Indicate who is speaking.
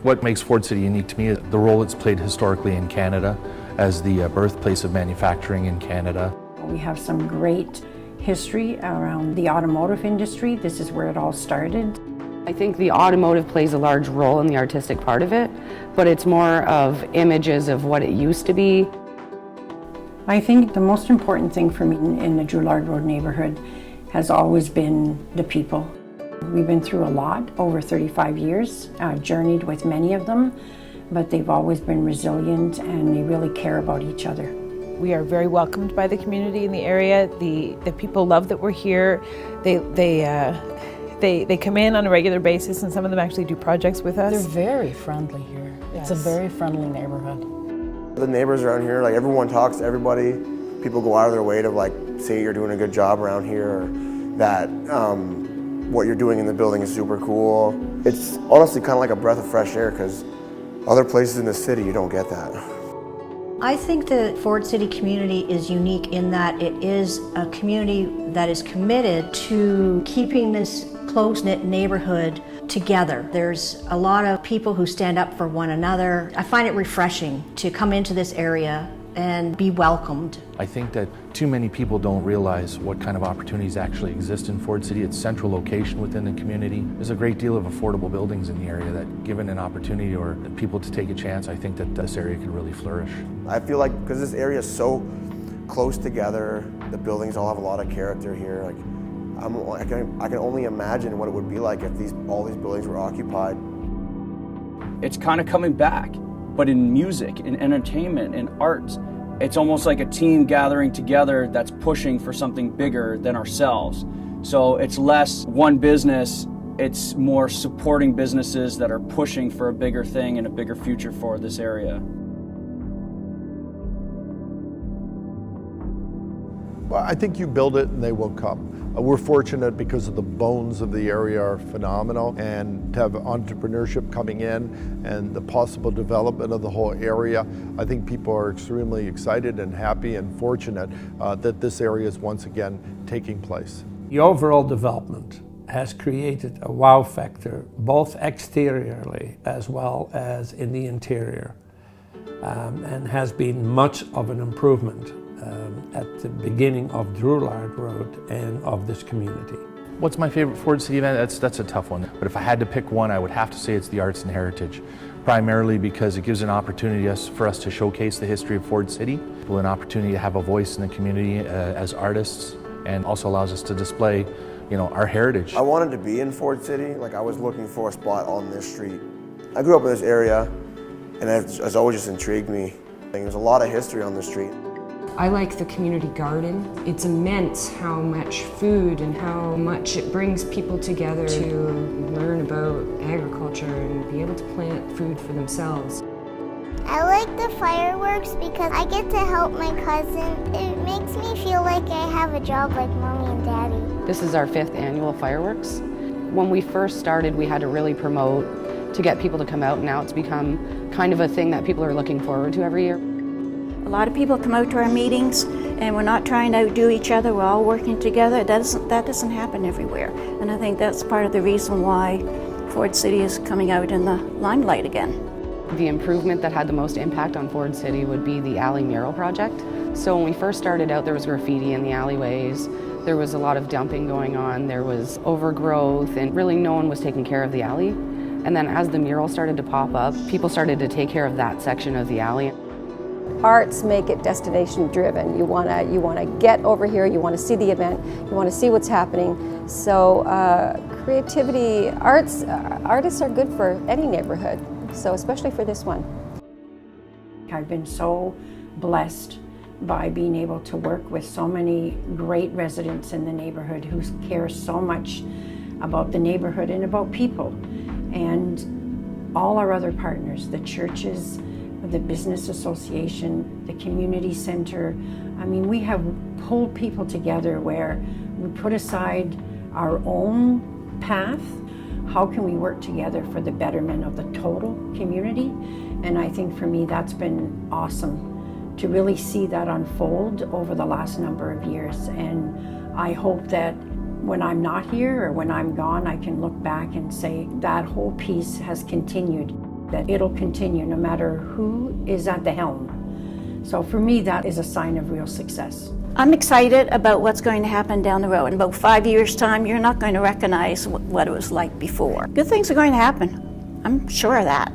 Speaker 1: What makes Ford City unique to me is the role it's played historically in Canada as the birthplace of manufacturing in Canada.
Speaker 2: We have some great history around the automotive industry. This is where it all started.
Speaker 3: I think the automotive plays a large role in the artistic part of it, but it's more of images of what it used to be.
Speaker 2: I think the most important thing for me in the Drouillard Road neighborhood has always been the people. We've been through a lot over 35 years, journeyed with many of them, but they've always been resilient and they really care about each other.
Speaker 4: We are very welcomed by the community in the area. The people love that we're here. They come in on a regular basis, and some of them actually do projects with us.
Speaker 5: They're very friendly here. Yes. It's a very friendly neighborhood.
Speaker 6: The neighbors around here, like everyone talks to everybody. People go out of their way to like say you're doing a good job around here, or that what you're doing in the building is super cool. It's honestly kind of like a breath of fresh air because other places in the city you don't get that.
Speaker 7: I think the Ford City community is unique in that it is a community that is committed to keeping this close-knit neighborhood together. There's a lot of people who stand up for one another. I find it refreshing to come into this area and be welcomed.
Speaker 1: I think that too many people don't realize what kind of opportunities actually exist in Ford City. Its central location within the community. There's a great deal of affordable buildings in the area that, given an opportunity or people to take a chance, I think that this area could really flourish.
Speaker 6: I feel like because this area is so close together, the buildings all have a lot of character here. Like, I can only imagine what it would be like if all these buildings were occupied.
Speaker 8: It's kind of coming back, but in music, in entertainment, in arts. It's almost like a team gathering together that's pushing for something bigger than ourselves. So it's less one business, it's more supporting businesses that are pushing for a bigger thing and a bigger future for this area.
Speaker 9: Well, I think you build it and they will come. We're fortunate because of the bones of the area are phenomenal, and to have entrepreneurship coming in and the possible development of the whole area, I think people are extremely excited and happy and fortunate that this area is once again taking place.
Speaker 10: The overall development has created a wow factor, both exteriorly as well as in the interior, and has been much of an improvement at the beginning of Drouillard Road and of this community.
Speaker 1: What's my favorite Ford City event? That's a tough one. But if I had to pick one, I would have to say it's the Arts and Heritage. Primarily because it gives an opportunity for us to showcase the history of Ford City, an opportunity to have a voice in the community as artists, and also allows us to display, our heritage.
Speaker 6: I wanted to be in Ford City. Like, I was looking for a spot on this street. I grew up in this area, and it's always just intrigued me. There's a lot of history on the street.
Speaker 3: I like the community garden. It's immense how much food and how much it brings people together to learn about agriculture and be able to plant food for themselves.
Speaker 11: I like the fireworks because I get to help my cousin. It makes me feel like I have a job like Mommy and Daddy.
Speaker 3: This is our 5th annual fireworks. When we first started, we had to really promote to get people to come out. Now it's become kind of a thing that people are looking forward to every year.
Speaker 12: A lot of people come out to our meetings and we're not trying to outdo each other, we're all working together. That doesn't happen everywhere. And I think that's part of the reason why Ford City is coming out in the limelight again.
Speaker 3: The improvement that had the most impact on Ford City would be the alley mural project. So when we first started out, there was graffiti in the alleyways, there was a lot of dumping going on, there was overgrowth, and really no one was taking care of the alley. And then as the mural started to pop up, people started to take care of that section of the alley.
Speaker 13: Arts make it destination driven. You want to get over here, you want to see the event, you want to see what's happening. So creativity, artists are good for any neighborhood, so especially for this one.
Speaker 2: I've been so blessed by being able to work with so many great residents in the neighborhood who care so much about the neighborhood and about people. And all our other partners, the churches, the business association, the community center. I mean, we have pulled people together where we put aside our own path. How can we work together for the betterment of the total community? And I think for me, that's been awesome to really see that unfold over the last number of years. And I hope that when I'm not here or when I'm gone, I can look back and say that whole piece has continued. that it'll continue no matter who is at the helm. So for me, that is a sign of real success.
Speaker 12: I'm excited about what's going to happen down the road. In about 5 years' time, you're not going to recognize what it was like before. Good things are going to happen. I'm sure of that.